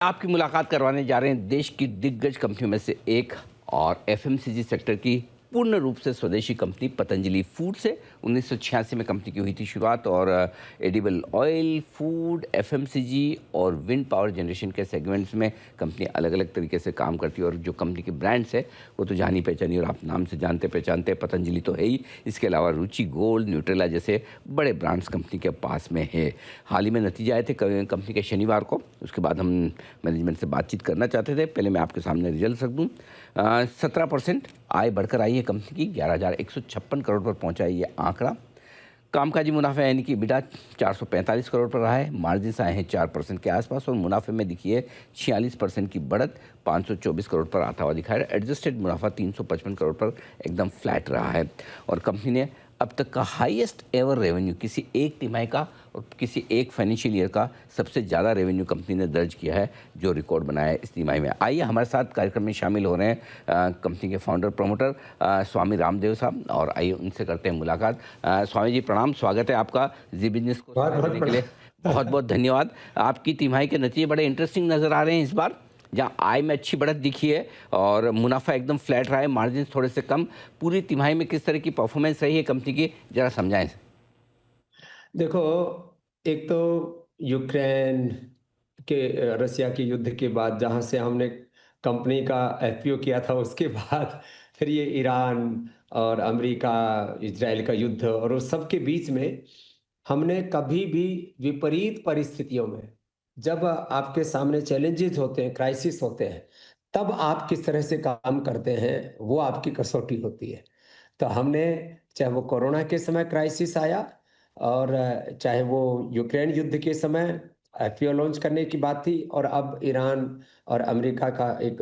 आपकी मुलाकात करवाने जा रहे हैं देश की दिग्गज कंपनियों में से एक और एफएमसीजी सेक्टर की पूर्ण रूप से स्वदेशी कंपनी पतंजलि फूड से 1986 में कंपनी की हुई थी शुरुआत। और एडिबल ऑयल, फूड, एफएमसीजी और विंड पावर जनरेशन के सेगमेंट्स में कंपनी अलग अलग तरीके से काम करती है। और जो कंपनी के ब्रांड्स है वो तो जानी पहचानी और आप नाम से जानते पहचानते हैं, पतंजलि तो है ही। इसके अलावा रुचि गोल्ड, न्यूट्रेला जैसे बड़े ब्रांड्स कंपनी के पास में है। हाल ही में नतीजे आए थे कंपनी के शनिवार को, उसके बाद हम मैनेजमेंट से बातचीत करना चाहते थे। पहले मैं आपके सामने रिजल्ट रख दूँ। 17% आय बढ़कर आई है कंपनी की, 11,156 करोड़ पर पहुंचा है ये आंकड़ा। कामकाजी मुनाफा यानी कि बिटा 445 करोड़ पर रहा है। मार्जिन आए हैं 4% के आसपास और मुनाफे में दिखिए 46% की बढ़त 524 करोड़ पर आता हुआ दिखा है। एडजस्टेड मुनाफा 355 करोड़ पर एकदम फ्लैट रहा है। और कंपनी ने अब तक का हाईएस्ट एवर रेवेन्यू, किसी एक तिमाही का और किसी एक फाइनेंशियल ईयर का सबसे ज़्यादा रेवेन्यू कंपनी ने दर्ज किया है, जो रिकॉर्ड बनाया है इस तिमाही में। आइए हमारे साथ कार्यक्रम में शामिल हो रहे हैं कंपनी के फाउंडर प्रमोटर स्वामी रामदेव साहब, और आइए उनसे करते हैं मुलाकात। स्वामी जी प्रणाम, स्वागत है आपका जी बिजनेस को बहुत समय बहुत देने के लिए। बहुत बहुत धन्यवाद। आपकी तिमाही के नतीजे बड़े इंटरेस्टिंग नज़र आ रहे हैं इस बार, जहाँ आय में अच्छी बढ़त दिखी है और मुनाफा एकदम फ्लैट रहा है, मार्जिन थोड़े से कम। पूरी तिमाही में किस तरह की परफॉर्मेंस रही है कंपनी की, जरा समझाएं। देखो, एक तो यूक्रेन के रसिया के युद्ध के बाद जहाँ से हमने कंपनी का एफपीओ किया था, उसके बाद फिर ये ईरान और अमेरिका इजराइल का युद्ध और उस सब के बीच में हमने कभी भी विपरीत परिस्थितियों में, जब आपके सामने चैलेंजेस होते हैं, क्राइसिस होते हैं, तब आप किस तरह से काम करते हैं, वो आपकी कसौटी होती है। तो हमने, चाहे वो कोरोना के समय क्राइसिस आया और चाहे वो यूक्रेन युद्ध के समय एफपीओ लॉन्च करने की बात थी, और अब ईरान और अमेरिका का एक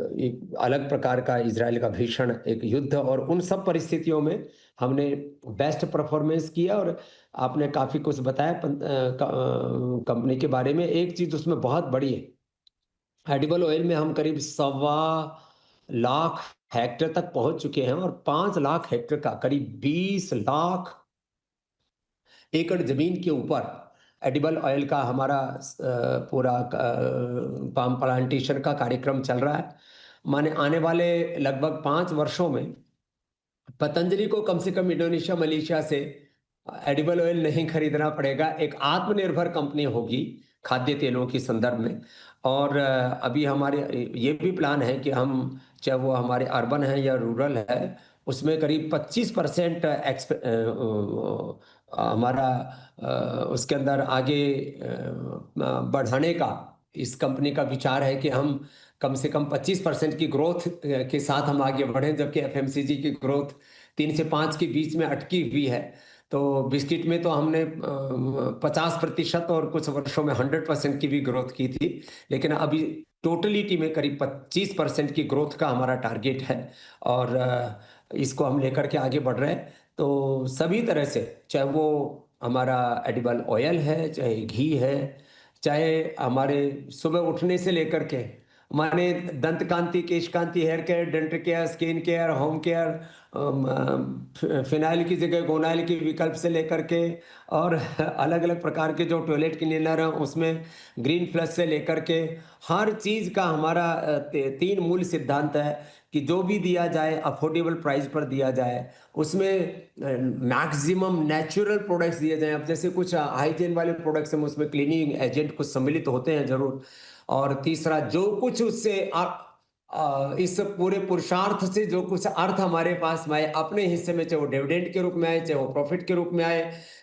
अलग प्रकार का इजराइल का भीषण एक युद्ध, और उन सब परिस्थितियों में हमने बेस्ट परफॉर्मेंस किया। और आपने काफ़ी कुछ बताया कंपनी के बारे में। एक चीज़ उसमें बहुत बड़ी है, एडिबल ऑयल में हम करीब 1.25 लाख हेक्टेयर तक पहुंच चुके हैं, और 5 लाख हेक्टेयर का करीब 20 लाख एकड़ जमीन के ऊपर एडिबल ऑयल का हमारा पूरा पाम प्लांटेशन का कार्यक्रम चल रहा है। माने आने वाले लगभग 5 वर्षों में पतंजलि को कम से कम इंडोनेशिया, मलेशिया से एडिबल ऑयल नहीं खरीदना पड़ेगा। एक आत्मनिर्भर कंपनी होगी खाद्य तेलों के संदर्भ में। और अभी हमारे ये भी प्लान है कि हम, चाहे वो हमारे अर्बन है या रूरल है, उसमें करीब 25% हमारा उसके अंदर आगे बढ़ाने का इस कंपनी का विचार है कि हम कम से कम 25% की ग्रोथ के साथ हम आगे बढ़ें, जबकि एफएमसीजी की ग्रोथ 3 से 5 के बीच में अटकी हुई है। तो बिस्किट में तो हमने 50% और कुछ वर्षों में 100% की भी ग्रोथ की थी, लेकिन अभी टोटलिटी में करीब 25% की ग्रोथ का हमारा टारगेट है। और इसको हम लेकर के आगे बढ़ रहे हैं। तो सभी तरह से, चाहे वो हमारा एडिबल ऑयल है, चाहे घी है, चाहे हमारे सुबह उठने से लेकर के माने Dant Kanti, Kesh Kanti, hair care, dental care, skin care, home care, phenyl की जगह गोनाइल के विकल्प से लेकर के, और अलग अलग प्रकार के जो टॉयलेट क्लीनर हैं उसमें ग्रीन फ्लश से लेकर के, हर चीज़ का हमारा 3 मूल सिद्धांत है कि जो भी दिया जाए अफोर्डेबल प्राइस पर दिया जाए, उसमें मैक्सिमम नेचुरल प्रोडक्ट्स दिए जाएं। अब जैसे कुछ हाइजीन वाले प्रोडक्ट्स हैं, उसमें क्लीनिंग एजेंट कुछ सम्मिलित होते हैं जरूर। और तीसरा, जो कुछ उससे इस पूरे पुरुषार्थ से जो कुछ अर्थ हमारे पास में आए अपने हिस्से में, चाहे वो डिविडेंड के रूप में आए, चाहे वो प्रॉफिट के रूप में आए,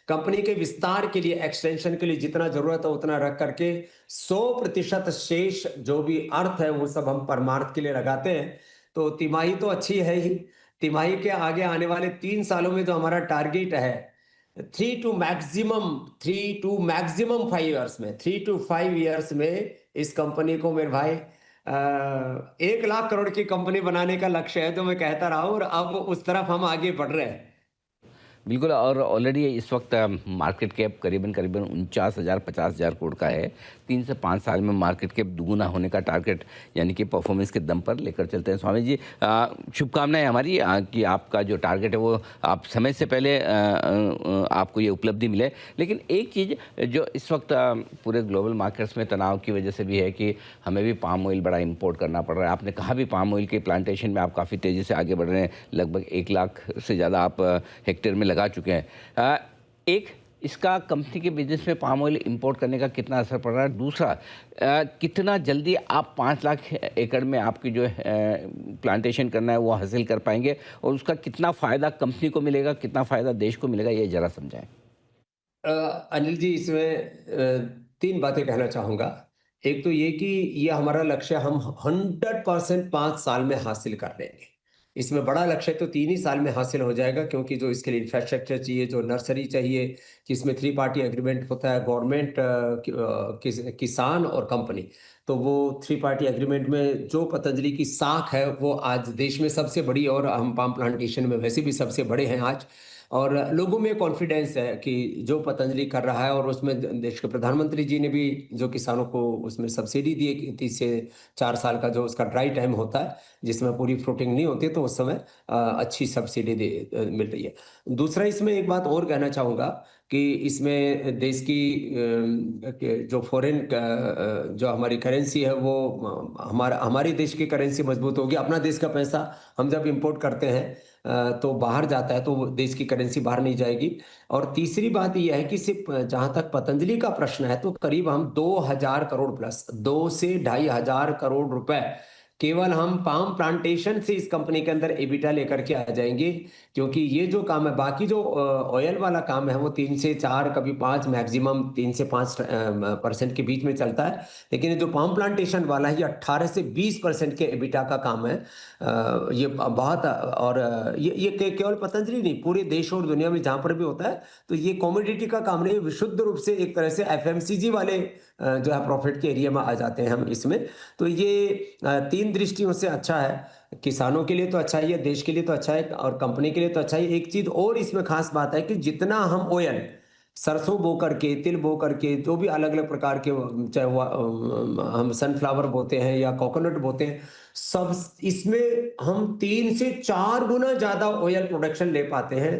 कंपनी के विस्तार के लिए, एक्सटेंशन के लिए जितना जरूरत है उतना रख करके 100% शेष जो भी अर्थ है वो सब हम परमार्थ के लिए लगाते हैं। तो तिमाही तो अच्छी है ही। तिमाही के आगे आने वाले 3 सालों में जो हमारा टारगेट है, 3 टू मैक्सिमम 5 ईयर्स में इस कंपनी को, मेरे भाई, 1 लाख करोड़ की कंपनी बनाने का लक्ष्य है, जो मैं कहता रहा हूं, और अब उस तरफ हम आगे बढ़ रहे हैं। बिल्कुल। और ऑलरेडी इस वक्त मार्केट कैप करीबन करीबन 49,000 50,000 करोड़ का है। 3 से 5 साल में मार्केट कैप दुगुना होने का टारगेट यानी कि परफॉर्मेंस के दम पर लेकर चलते हैं। स्वामी जी, शुभकामनाएं हमारी कि आपका जो टारगेट है वो आप समय से पहले आपको ये उपलब्धि मिले। लेकिन एक चीज़ जो इस वक्त पूरे ग्लोबल मार्केट्स में तनाव की वजह से भी है कि हमें भी पाम ऑयल बड़ा इंपोर्ट करना पड़ रहा है। आपने कहा भी पाम ऑयल के प्लांटेशन में आप काफ़ी तेज़ी से आगे बढ़ रहे हैं, लगभग 1 लाख से ज़्यादा आप हेक्टेयर में लगा चुके हैं। एक इसका कंपनी के बिजनेस में पाम ऑयल इंपोर्ट करने का कितना असर पड़ रहा है? दूसरा, कितना जल्दी आप 5 लाख एकड़ में आपकी जो प्लांटेशन करना है वो हासिल कर पाएंगे और उसका कितना फ़ायदा कंपनी को मिलेगा, कितना फ़ायदा देश को मिलेगा, ये ज़रा समझाएं। अनिल जी, इसमें 3 बातें कहना चाहूँगा। एक तो ये कि ये हमारा लक्ष्य हम 100% 5 साल में हासिल कर लेंगे। इसमें बड़ा लक्ष्य तो 3 ही साल में हासिल हो जाएगा, क्योंकि जो इसके लिए इंफ्रास्ट्रक्चर चाहिए, जो नर्सरी चाहिए, जिसमें 3 पार्टी एग्रीमेंट होता है, गवर्नमेंट, किसान और कंपनी। तो वो 3 पार्टी एग्रीमेंट में जो पतंजलि की साख है, वो आज देश में सबसे बड़ी, और हम पाम प्लांटेशन में वैसे भी सबसे बड़े हैं आज। और लोगों में कॉन्फिडेंस है कि जो पतंजलि कर रहा है, और उसमें देश के प्रधानमंत्री जी ने भी जो किसानों को उसमें सब्सिडी दी है कि 30 से 4 साल का जो उसका ड्राई टाइम होता है, जिसमें पूरी फ्रूटिंग नहीं होती, तो उस समय अच्छी सब्सिडी मिल रही है। दूसरा, इसमें एक बात और कहना चाहूँगा कि इसमें देश की जो फॉरेन जो हमारी करेंसी है, वो हमारी देश की करेंसी मजबूत होगी। अपना देश का पैसा हम जब इंपोर्ट करते हैं तो बाहर जाता है, तो वो देश की करेंसी बाहर नहीं जाएगी। और तीसरी बात ये है कि सिर्फ जहाँ तक पतंजलि का प्रश्न है, तो करीब हम 2000 करोड़ प्लस 2 से 2,500 करोड़ रुपए केवल हम पाम प्लांटेशन से इस कंपनी के अंदर एबिटा लेकर के आ जाएंगे। क्योंकि ये जो काम है, बाकी जो ऑयल वाला काम है, वो 3 से 4, कभी 5, मैक्सिमम 3 से 5% के बीच में चलता है। लेकिन ये जो पाम प्लांटेशन वाला है, ये 18 से 20% के एबिटा का काम है। ये बहुत, और ये केवल पतंजलि नहीं, पूरे देश और दुनिया में जहां पर भी होता है, तो ये कॉमोडिटी का काम नहीं, विशुद्ध रूप से एक तरह से एफएमसीजी वाले जो है प्रॉफिट के एरिया में आ जाते हैं हम इसमें। तो ये 3 दृष्टियों से अच्छा है। किसानों के लिए तो अच्छा ही है, देश के लिए तो अच्छा है, और कंपनी के लिए तो अच्छा ही। एक चीज और इसमें खास बात है कि जितना हम ऑयल, सरसों बो करके, तिल बो करके, जो भी अलग अलग प्रकार के, चाहे वो हम सनफ्लावर बोते हैं या कोकोनट बोते हैं, सब इसमें हम 3 से 4 गुना ज्यादा ऑयल प्रोडक्शन ले पाते हैं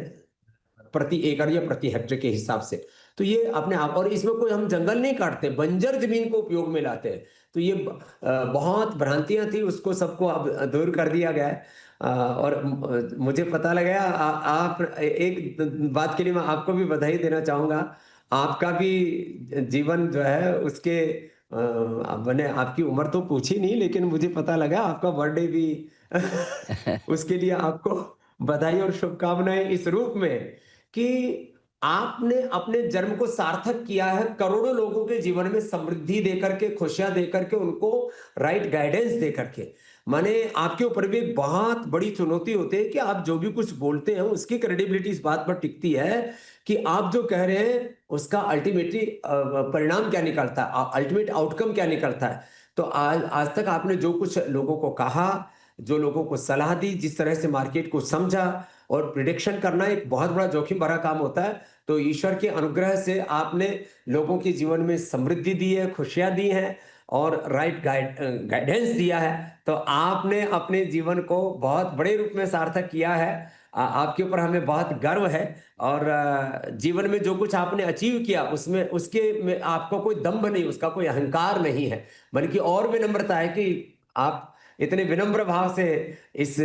प्रति एकड़ या प्रति हेक्टेयर के हिसाब से। तो ये अपने आप, और इसमें कोई हम जंगल नहीं काटते, बंजर जमीन को उपयोग में लाते हैं। तो ये बहुत भ्रांतियां थी, उसको सबको अब दूर कर दिया गया है। और मुझे पता लगा, आप एक बात के लिए मैं आपको भी बधाई देना चाहूंगा। आपका भी जीवन जो है उसके मैंने आपकी उम्र तो पूछी नहीं, लेकिन मुझे पता लगा आपका बर्थडे भी उसके लिए आपको बधाई और शुभकामनाएं इस रूप में कि आपने अपने जन्म को सार्थक किया है, करोड़ों लोगों के जीवन में समृद्धि देकर के, खुशियां देकर के, उनको राइट गाइडेंस देकर के। माने आपके ऊपर भी एक बहुत बड़ी चुनौती होती है कि आप जो भी कुछ बोलते हैं, उसकी क्रेडिबिलिटी इस बात पर टिकती है कि आप जो कह रहे हैं उसका अल्टीमेटली परिणाम क्या निकलता है, अल्टीमेट आउटकम क्या निकलता है। तो आज आज तक आपने जो कुछ लोगों को कहा, जो लोगों को सलाह दी, जिस तरह से मार्केट को समझा, और प्रिडिक्शन करना एक बहुत बड़ा जोखिम भरा काम होता है। तो ईश्वर के अनुग्रह से आपने लोगों के जीवन में समृद्धि दी है, खुशियां दी हैं, और राइट गाइडेंस दिया है। तो आपने अपने जीवन को बहुत बड़े रूप में सार्थक किया है। आपके ऊपर हमें बहुत गर्व है। और जीवन में जो कुछ आपने अचीव किया, उसमें उसके में आपको कोई दंभ नहीं, उसका कोई अहंकार नहीं है, बल्कि और विनम्रता है कि आप इतने विनम्र भाव से इस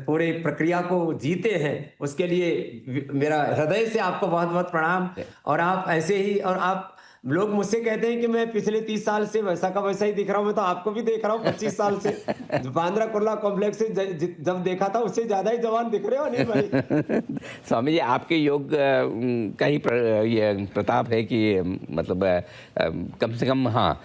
पूरे प्रक्रिया को जीते हैं। उसके लिए मेरा हृदय से आपको बहुत बहुत प्रणाम। और आप ऐसे ही, और आप लोग मुझसे कहते हैं कि मैं पिछले 30 साल से वैसा का वैसा ही दिख रहा हूं। मैं तो आपको भी देख रहा हूं 25 साल से। बांद्रा कुर्ला कॉम्प्लेक्स से जब देखा था, उससे ज्यादा ही जवान दिख रहे हो अनिल भाई। स्वामी जी, आपके योग का ही ये प्रताप है कि मतलब कम से कम हाँ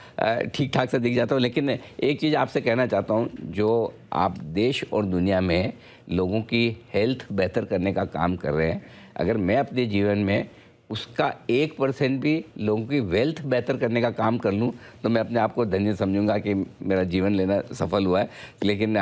ठीक ठाक से दिख जाता हूँ। लेकिन एक चीज़ आपसे कहना चाहता हूँ, जो आप देश और दुनिया में लोगों की हेल्थ बेहतर करने का काम कर रहे हैं, अगर मैं अपने जीवन में उसका 1% भी लोगों की वेल्थ बेहतर करने का काम कर लूँ तो मैं अपने आप को धन्य समझूंगा कि मेरा जीवन लेना सफल हुआ है। लेकिन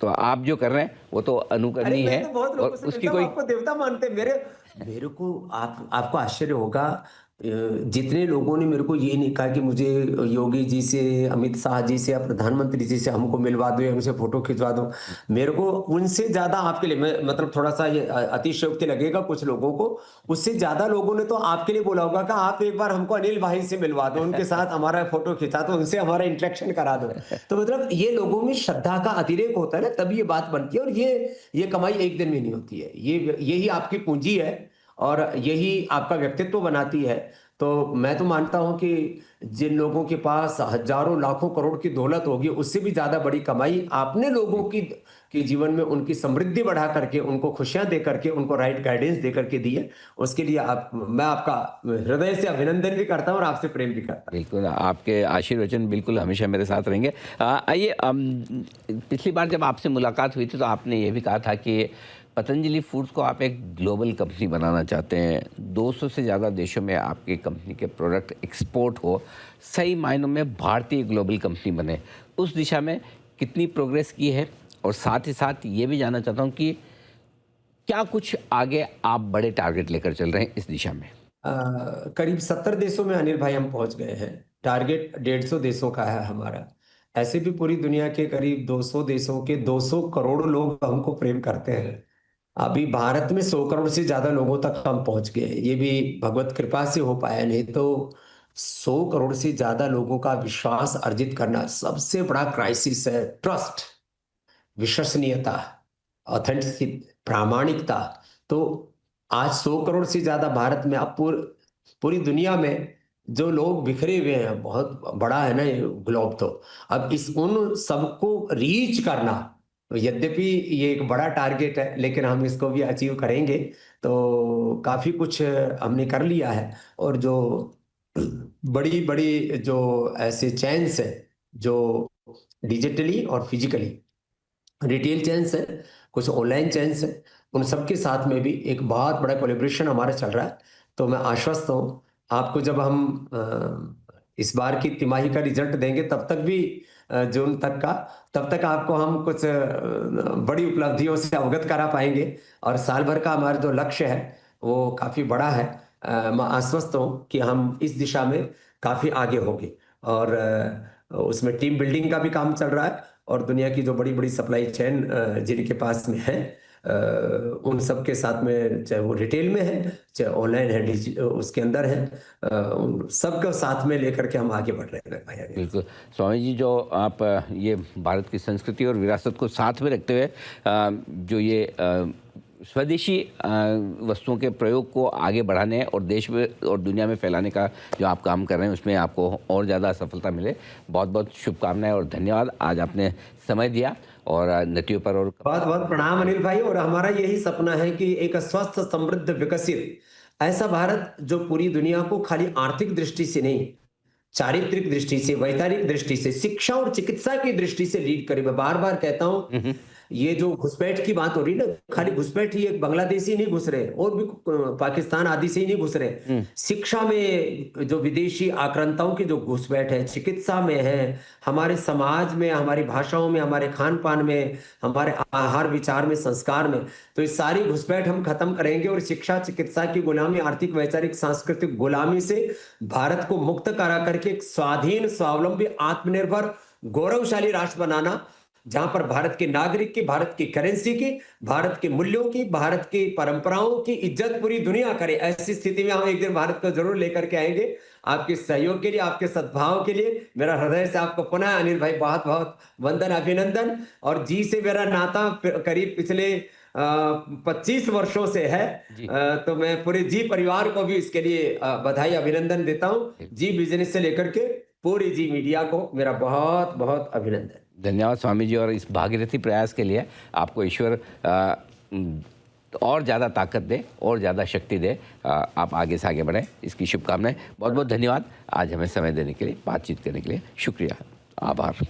तो आप जो कर रहे हैं वो तो अरे अनुकरणीय मैं है तो बहुत लोगों और से उसकी मिलता हूँ, कोई आपको देवता मानते हैं। मेरे मेरे को आपको आश्चर्य होगा, जितने लोगों ने मेरे को ये नहीं कहा कि मुझे योगी जी से, अमित शाह जी से या प्रधानमंत्री जी से हमको मिलवा दो या उनसे फोटो खिंचवा दो, मेरे को उनसे ज्यादा आपके लिए, मैं मतलब थोड़ा सा ये अतिशयोक्ति लगेगा कुछ लोगों को, उससे ज्यादा लोगों ने तो आपके लिए बोला होगा कि आप एक बार हमको अनिल भाई से मिलवा दो, उनके साथ हमारा फोटो खिंचा दो, उनसे हमारा इंटरेक्शन करा दो। तो मतलब ये लोगों में श्रद्धा का अतिरेक होता है ना, तभी ये बात बनती है। और ये कमाई एक दिन में नहीं होती है, ये यही आपकी पूंजी है और यही आपका व्यक्तित्व बनाती है। तो मैं तो मानता हूं कि जिन लोगों के पास हजारों लाखों करोड़ की दौलत होगी, उससे भी ज्यादा बड़ी कमाई आपने लोगों की जीवन में उनकी समृद्धि बढ़ा करके, उनको खुशियां दे करके, उनको राइट गाइडेंस दे करके दी है। उसके लिए मैं आपका हृदय से अभिनंदन भी करता हूं और आपसे प्रेम भी करता हूं। बिल्कुल, आपके आशीर्वचन बिल्कुल हमेशा मेरे साथ रहेंगे। आइए, पिछली बार जब आपसे मुलाकात हुई थी तो आपने ये भी कहा था कि पतंजलि फूड्स को आप एक ग्लोबल कंपनी बनाना चाहते हैं। 200 से ज़्यादा देशों में आपकी कंपनी के प्रोडक्ट एक्सपोर्ट हो, सही मायनों में भारतीय ग्लोबल कंपनी बने। उस दिशा में कितनी प्रोग्रेस की है? और साथ ही साथ ये भी जानना चाहता हूँ कि क्या कुछ आगे आप बड़े टारगेट लेकर चल रहे हैं इस दिशा में? करीब 70 देशों में अनिल भाई हम पहुंच गए हैं। टारगेट 150 देशों का है हमारा। ऐसे भी पूरी दुनिया के करीब 200 देशों के 200 करोड़ लोग हमको प्रेम करते हैं। अभी भारत में 100 करोड़ से ज्यादा लोगों तक हम पहुंच गए, ये भी भगवत कृपा से हो पाया, नहीं तो 100 करोड़ से ज्यादा लोगों का विश्वास अर्जित करना सबसे बड़ा क्राइसिस है। ट्रस्ट, विश्वसनीयता, ऑथेंटिसिटी, प्रामाणिकता। तो आज 100 करोड़ से ज्यादा भारत में, अब पूरी दुनिया में जो लोग बिखरे हुए हैं, बहुत बड़ा है ना ये ग्लोब। तो अब इस उन सबको रीच करना, यद्यपि ये एक बड़ा टारगेट है, लेकिन हम इसको भी अचीव करेंगे। तो काफी कुछ हमने कर लिया है। और जो बड़ी बड़ी जो ऐसे चैन्स है, जो डिजिटली और फिजिकली रिटेल चेन्स है, कुछ ऑनलाइन चेन्स है, उन सबके साथ में भी एक बहुत बड़ा कोलेब्रेशन हमारा चल रहा है। तो मैं आश्वस्त हूँ आपको, जब हम इस बार की तिमाही का रिजल्ट देंगे तब तक भी, जून तक का, तब तक आपको हम कुछ बड़ी उपलब्धियों से अवगत करा पाएंगे। और साल भर का हमारा जो लक्ष्य है वो काफी बड़ा है। मैं आश्वस्त हूँ कि हम इस दिशा में काफी आगे होंगे। और उसमें टीम बिल्डिंग का भी काम चल रहा है। और दुनिया की जो बड़ी बड़ी सप्लाई चेन जिनके पास में है, उन सब के साथ में, चाहे वो रिटेल में है, चाहे ऑनलाइन है, उसके अंदर है, उन सबको साथ में लेकर के हम आगे बढ़ रहे हैं भाई आगे। बिल्कुल। स्वामी जी, जो आप ये भारत की संस्कृति और विरासत को साथ में रखते हुए जो ये स्वदेशी वस्तुओं के प्रयोग को आगे बढ़ाने और देश में और दुनिया में फैलाने का जो आप काम कर रहे हैं, उसमें आपको और ज़्यादा सफलता मिले। बहुत बहुत शुभकामनाएं और धन्यवाद, आज आपने समय दिया और नतियों पर। और बहुत बहुत प्रणाम अनिल भाई। और हमारा यही सपना है कि एक स्वस्थ, समृद्ध, विकसित ऐसा भारत जो पूरी दुनिया को खाली आर्थिक दृष्टि से नहीं, चारित्रिक दृष्टि से, वैचारिक दृष्टि से, शिक्षा और चिकित्सा की दृष्टि से लीड करे। मैं बार बार कहता हूं, हम्म, ये जो घुसपैठ की बात हो रही है ना, खाली घुसपैठ ही, एक बांग्लादेशी नहीं घुस रहे और भी पाकिस्तान आदि से ही नहीं घुस रहे। हम्म, शिक्षा में जो विदेशी आक्रांताओं की जो घुसपैठ है, चिकित्सा में है, हमारे समाज में, हमारी भाषाओं में, हमारे खान पान में, हमारे आहार विचार में, संस्कार में, तो ये सारी घुसपैठ हम खत्म करेंगे। और शिक्षा चिकित्सा की गुलामी, आर्थिक वैचारिक सांस्कृतिक गुलामी से भारत को मुक्त करा करके एक स्वाधीन, स्वावलंबी, आत्मनिर्भर, गौरवशाली राष्ट्र बनाना, जहां पर भारत के नागरिक की, भारत की करेंसी की, भारत के मूल्यों की, भारत की परंपराओं की इज्जत पूरी दुनिया करे। ऐसी स्थिति में हम एक दिन भारत को जरूर लेकर के आएंगे। आपके सहयोग के लिए, आपके सद्भाव के लिए मेरा हृदय से आपको पुनः अनिल भाई बहुत बहुत वंदन, अभिनंदन। और जी से मेरा नाता करीब पिछले 25 वर्षों से है। जी तो मैं पूरे जी परिवार को भी इसके लिए बधाई, अभिनंदन देता हूं। जी बिजनेस से लेकर के पूरी जी मीडिया को मेरा बहुत बहुत अभिनंदन। धन्यवाद स्वामी जी, और इस भागीरथी प्रयास के लिए आपको ईश्वर और ज़्यादा ताकत दे और ज़्यादा शक्ति दे। आप आगे से आगे बढ़ें, इसकी शुभकामनाएं। बहुत बहुत धन्यवाद आज हमें समय देने के लिए, बातचीत करने के लिए। शुक्रिया, आभार।